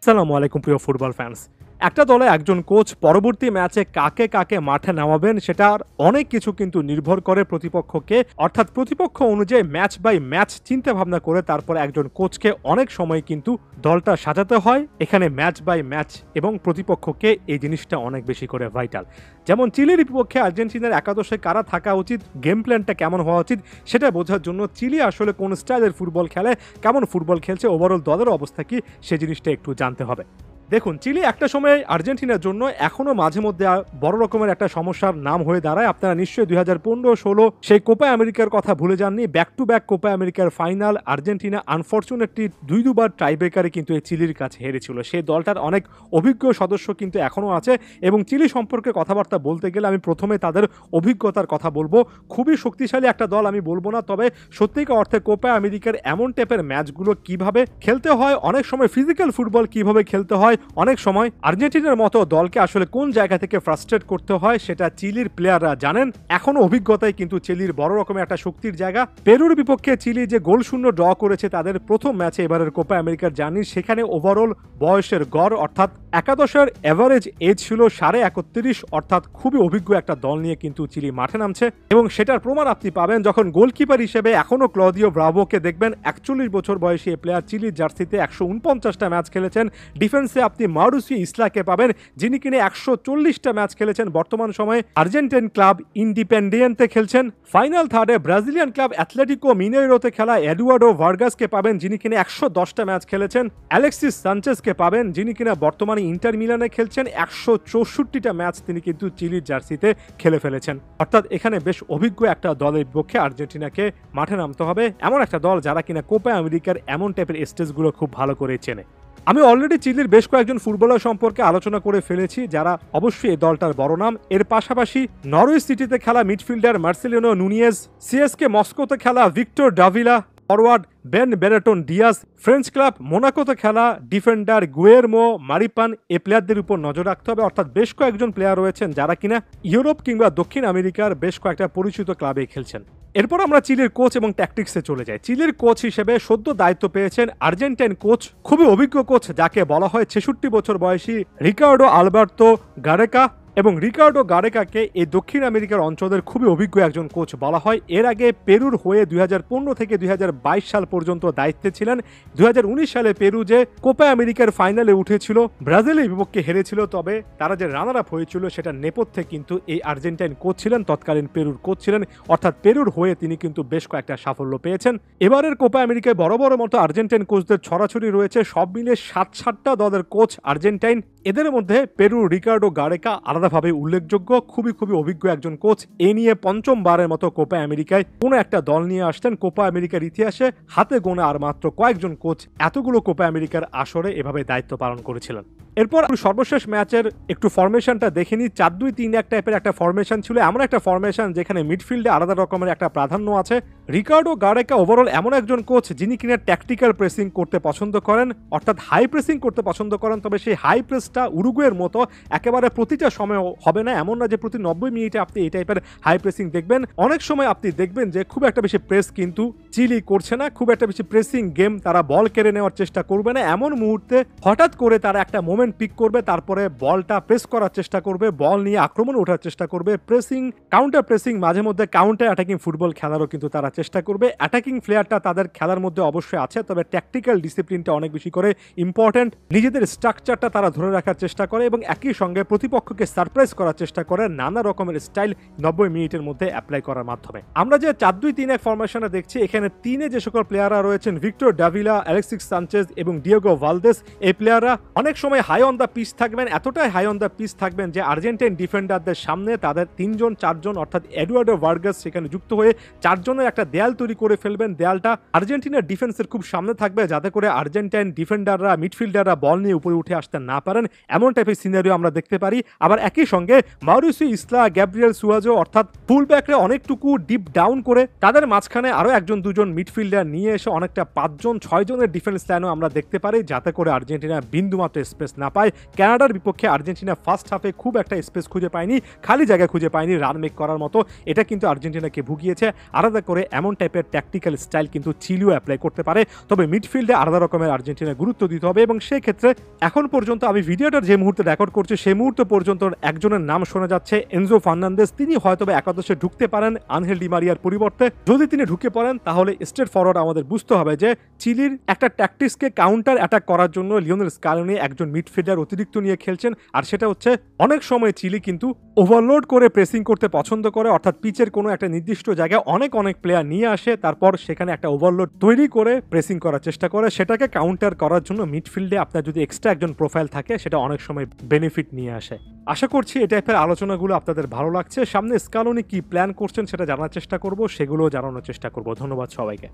আসসালামু আলাইকুম প্রিয় ফুটবল ফ্যান্স। একটা দলে একজন কোচ পরবর্তী ম্যাচে কাকে কাকে মাঠে নামাবেন সেটার অনেক কিছু কিন্তু নির্ভর করে প্রতিপক্ষকে, অর্থাৎ প্রতিপক্ষ অনুযায়ী ম্যাচ বাই ম্যাচ চিন্তা ভাবনা করে তারপর একজন কোচকে অনেক সময় কিন্তু দলটা সাজাতে হয়। এখানে ম্যাচ বাই ম্যাচ এবং প্রতিপক্ষকে এই জিনিসটা অনেক বেশি করে ভাইটাল। যেমন চিলির বিপক্ষে আর্জেন্টিনার একাদশে কারা থাকা উচিত, গেম প্ল্যানটা কেমন হওয়া উচিত সেটা বোঝার জন্য চিলি আসলে কোন স্টাইলের ফুটবল খেলে, কেমন ফুটবল খেলছে, ওভারঅল দলের অবস্থা কি সে জিনিসটা একটু জানতে হবে। দেখুন, চিলি একটা সময় আর্জেন্টিনার জন্য এখনো মাঝে মধ্যে বড় রকমের একটা সমস্যার নাম হয়ে দাঁড়ায়। আপনারা নিশ্চয়ই 2015-16 সেই কোপা আমেরিকার কথা ভুলে যাননি। ব্যাক টু ব্যাক কোপা আমেরিকার ফাইনাল আর্জেন্টিনা আনফরচুনেটলি দুবার টাইব্রেকারে কিন্তু এই চিলির কাছে হেরেছিল। সেই দলটার অনেক অভিজ্ঞ সদস্য কিন্তু এখনও আছে এবং চিলি সম্পর্কে কথাবার্তা বলতে গেলে আমি প্রথমে তাদের অভিজ্ঞতার কথা বলবো। খুবই শক্তিশালী একটা দল আমি বলবো না, তবে সত্যিকার অর্থে কোপা আমেরিকার এমন টাইপের ম্যাচগুলো কিভাবে খেলতে হয়, অনেক সময় ফিজিক্যাল ফুটবল কিভাবে খেলতে হয়, অনেক সময় আর্জেন্টিনার মতো দলকে আসলে কোন জায়গা থেকে ফ্রাস্ট্রেট করতে হয় সেটা চিলির প্লেয়াররা জানেন। এখনো অভিজ্ঞতায় কিন্তু চিলির বড় রকমের একটা শক্তির জায়গা। পেরুর বিপক্ষে চিলি যে গোল শূন্য ড্র করেছে তাদের প্রথম ম্যাচে এবারের কোপা আমেরিকার জার্নি, সেখানে ওভারঅল বয়সের গড় অর্থাৎ একাদশের এভারেজ এজ ছিল 31.5, অর্থাৎ খুবই অভিজ্ঞ একটা দল নিয়ে কিন্তু চিলি মাঠে নামছে এবং সেটার প্রমাণ আপনি পাবেন যখন গোলকিপার হিসেবে এখনো ক্লদিও ব্রাভোকে দেখবেন। 41 বছর বয়সী এই প্লেয়ার চিলির জার্সিতে 149টা ম্যাচ খেলেছেন। ডিফেন্সে আপনি মাউরিসিও ইসলাকে পাবেন যিনি কিনে 140টা ম্যাচ খেলেছেন। বর্তমান সময়ে আর্জেন্টিন ক্লাব ইন্ডিপেন্ডিয়েন্টে খেলছেন। ফাইনাল থার্ডে ব্রাজিলিয়ান ক্লাব অ্যাথলেটিকো মিনেইরোতে খেলা এডুয়ার্ডো ভার্গাসকে পাবেন যিনি কিনে 110টা ম্যাচ খেলেছেন। অ্যালেক্সিস সানচেজকে পাবেন যিনি কিনা বর্তমানে ইন্টার মিলানে খেলছেন। 164টা ম্যাচ তিনি কিন্তু চিলির জার্সিতে খেলে ফেলেছেন। অর্থাৎ এখানে বেশ অভিজ্ঞ একটা দলের বিপক্ষে আর্জেন্টিনাকে মাঠে নামতে হবে, এমন একটা দল যারা কিনা কোপা আমেরিকার এমন টাইপের স্টেজগুলো খুব ভালো করে চেনে। আমি অলরেডি চিলির বেশ কয়েকজন ফুটবলার সম্পর্কে আলোচনা করে ফেলেছি যারা অবশ্যই এই দলটার বড় নাম। এর পাশাপাশি নরউইচ সিটিতে খেলা মিডফিল্ডার মার্সেলিনো নুনিয়েজ, সিএসকে মস্কোতে খেলা Victor Davila, forward Ben Brereton Diaz, French club মোনাকোতে খেলা ডিফেন্ডার গুয়েরমো মারিপান, এই প্লেয়ারদের উপর নজর রাখতে হবে। অর্থাৎ বেশ কয়েকজন প্লেয়ার রয়েছেন যারা কিনা ইউরোপ কিংবা দক্ষিণ আমেরিকার বেশ কয়েকটা পরিচিত ক্লাবে খেলছেন। এরপর আমরা চিলির কোচ এবং ট্যাকটিক্সে চলে যাই। চিলির কোচ হিসেবে সদ্য দায়িত্ব পেয়েছেন আর্জেন্টাইন কোচ, খুবই অভিজ্ঞ কোচ যাকে বলা হয় 66 বছর বয়সী রিকার্ডো আলবার্তো গারেকা, এবং রিকার্ডো গারেকাকে এই দক্ষিণ আমেরিকার অঞ্চলের খুবই অভিজ্ঞ একজন কোচ বলা হয়। এর আগে পেরুর হয়ে 2015 থেকে 2022 সাল পর্যন্ত দায়িত্বে ছিলেন। 2019 সালে পেরু যে কোপা আমেরিকার ফাইনালে উঠেছিল, ব্রাজিলের বিপক্ষে হেরেছিল, তবে তারা যে রানার আপ হয়েছিল সেটা নেপথ্যে কিন্তু এই আর্জেন্টাইন কোচ ছিলেন, তৎকালীন পেরুর কোচ ছিলেন। অর্থাৎ পেরুর হয়ে তিনি কিন্তু বেশ কয়েকটা সাফল্য পেয়েছেন। এবারের কোপা আমেরিকায় বড় বড় মতো আর্জেন্টাইন কোচদের ছড়াছড়ি রয়েছে, সব মিলে 7-7টা দলের কোচ আর্জেন্টাইন। এদের মধ্যে পেরুর রিকার্ডো গারেকা আলাদাভাবে উল্লেখযোগ্য, খুবই অভিজ্ঞ একজন কোচ। এ নিয়ে পঞ্চমবারের মতো কোপা আমেরিকায় কোনো একটা দল নিয়ে আসতেন। কোপা আমেরিকার ইতিহাসে হাতে গোনা আর মাত্র কয়েকজন কোচ এতগুলো কোপা আমেরিকার আসরে এভাবে দায়িত্ব পালন করেছিলেন। এরপর সর্বশেষ ম্যাচের একটু ফরমেশনটা দেখে নিই। 4-2-3-1 টাইপের একটা ফরমেশন ছিল, এমন একটা ফরমেশন যেখানে মিডফিল্ডে আলাদা রকমের একটা প্রাধান্য আছে। রিকার্ডো গারেকা ওভারঅল এমন একজন কোচ যিনি কিনা ট্যাকটিক্যাল প্রেসিং করতে পছন্দ করেন, অর্থাৎ হাই প্রেসিং করতে পছন্দ করেন, তবে সেই হাই প্রেসটা উরুগুয়ের মতো একেবারে প্রতিটা সময় হবে না। এমন না যে প্রতি 90 মিনিটে আপনি এই টাইপের হাই প্রেসিং দেখবেন। অনেক সময় আপনি দেখবেন যে খুব একটা বেশি প্রেস কিন্তু চিলি করছে না, খুব একটা বেশি প্রেসিং গেম তারা বল কেড়ে নেওয়ার চেষ্টা করবে না। এমন মুহূর্তে হঠাৎ করে তারা একটা মোমেন্ট পিক করবে, তারপরে বলটা প্রেস করার চেষ্টা করবে, বল নিয়ে আক্রমণে ওঠার চেষ্টা করবে। প্রেসিং, কাউন্টার প্রেসিং, মাঝে মধ্যে কাউন্টার অ্যাটাকিং ফুটবল খেলারও কিন্তু তারা চেষ্টা করবে। অ্যাটাকিং প্লেয়ারটা তাদের খেলার মধ্যে অবশ্যই আছে, তবে ট্যাকটিক্যাল ডিসিপ্লিনটা অনেক বেশি করে ইম্পর্টেন্ট। নিজেদের স্ট্রাকচারটা তারা ধরে রাখার চেষ্টা করে এবং একই সঙ্গে প্রতিপক্ষকে সারপ্রাইজ করার চেষ্টা করে নানা রকমের স্টাইল 90 মিনিটের মধ্যে অ্যাপ্লাই করার মাধ্যমে। আমরা যে 4-2-3-1 ফরমেশনে দেখছি, এখানে তিনে যে সকল প্লেয়াররা রয়েছেন ভিক্টর ডাভিলা, অ্যালেক্সিস সানচেজ এবং ডিয়েগো ভালদেস, এই প্লেয়াররা অনেক সময় হাই অন দ্য পিচ থাকবেন, এতটাই হাই অন দ্য পিচ থাকবেন যে আর্জেন্টাইন ডিফেন্ডারদের সামনে তাদের 3-4জন অর্থাৎ এডুয়ার্ডো ভার্গাস সেখানে যুক্ত হয়ে 4জনের একটা দেয়াল তৈরি করে ফেলবেন। দেয়ালটা আর্জেন্টিনার ডিফেন্সের খুব সামনে থাকবে যাতে করে আর্জেন্টাইন ডিফেন্ডাররা, মিডফিল্ডাররা বল নিয়ে উপরে উঠে আসতে না পারেন, এমন টাইপের সিনারিও আমরা দেখতে পারি। আবার একই সঙ্গে মাউরিসিও ইসলা, গ্যাব্রিয়েল সুয়াজো অর্থাৎ ফুল ব্যাকরে অনেকটুকু ডিপ ডাউন করে তাদের মাঝখানে আরো 1-2 দুজন মিডফিল্ডার নিয়ে এসে অনেকটা 5 জন 6 জনের ডিফেন্স লাইনও আমরা দেখতে পারি, যাতে করে আর্জেন্টিনা বিন্দুমাত্র স্পেস না পায়। কানাডার বিপক্ষে আর্জেন্টিনা ফার্স্ট হাফে খুব একটা স্পেস খুঁজে পায়নি, খালি জায়গা খুঁজে পায়নি রান মেক করার মতো। এটা কিন্তু আর্জেন্টিনাকে ভুগিয়েছে। আলাদা করে এমন টাইপের ট্যাকটিক্যাল স্টাইল কিন্তু চিলিও অ্যাপ্লাই করতে পারে, তবে মিডফিল্ডে আলাদা রকমের আর্জেন্টিনা গুরুত্ব দিতে হবে। এবং সেই ক্ষেত্রে এখন পর্যন্ত আমি ভিডিওটার যে মুহূর্তে রেকর্ড করছি সেই মুহূর্ত পর্যন্ত একজনের নাম শোনা যাচ্ছে, এনজো ফার্নান্দেজ। তিনি হয়তো একাদশে ঢুকতে পারেন আনহেল ডি মারিয়ার পরিবর্তে। যদি তিনি ঢুকে পড়েন তাহলে স্ট্রেট ফরওয়ার্ড আমাদের বুঝতে হবে যে চিলির একটা ট্যাকটিক্সকে কাউন্টার অ্যাটাক করার জন্য লিওনেল স্কালোনি একজন মিডফিল্ডার অতিরিক্ত নিয়ে খেলছেন। আর সেটা হচ্ছে অনেক সময় চিলি কিন্তু ওভারলোড করে প্রেসিং করতে পছন্দ করে, অর্থাৎ পিচের কোনো একটা নির্দিষ্ট জায়গায় অনেক প্লেয়ার নিয়ে আসে, তারপর সেখানে একটা ওভারলোড তৈরি করে প্রেসিং করার চেষ্টা করে। সেটাকে কাউন্টার করার জন্য মিডফিল্ডে আপনার যদি এক্সট্রা একজন প্রোফাইল থাকে সেটা অনেক সময় বেনিফিট নিয়ে আসে। আশা করছি এই টাইপের আলোচনাগুলো আপনাদের ভালো লাগছে। সামনে স্কালোনি কি প্ল্যান করছেন সেটা জানার চেষ্টা করব, সেগুলো জানানোর চেষ্টা করব। ধন্যবাদ সবাইকে।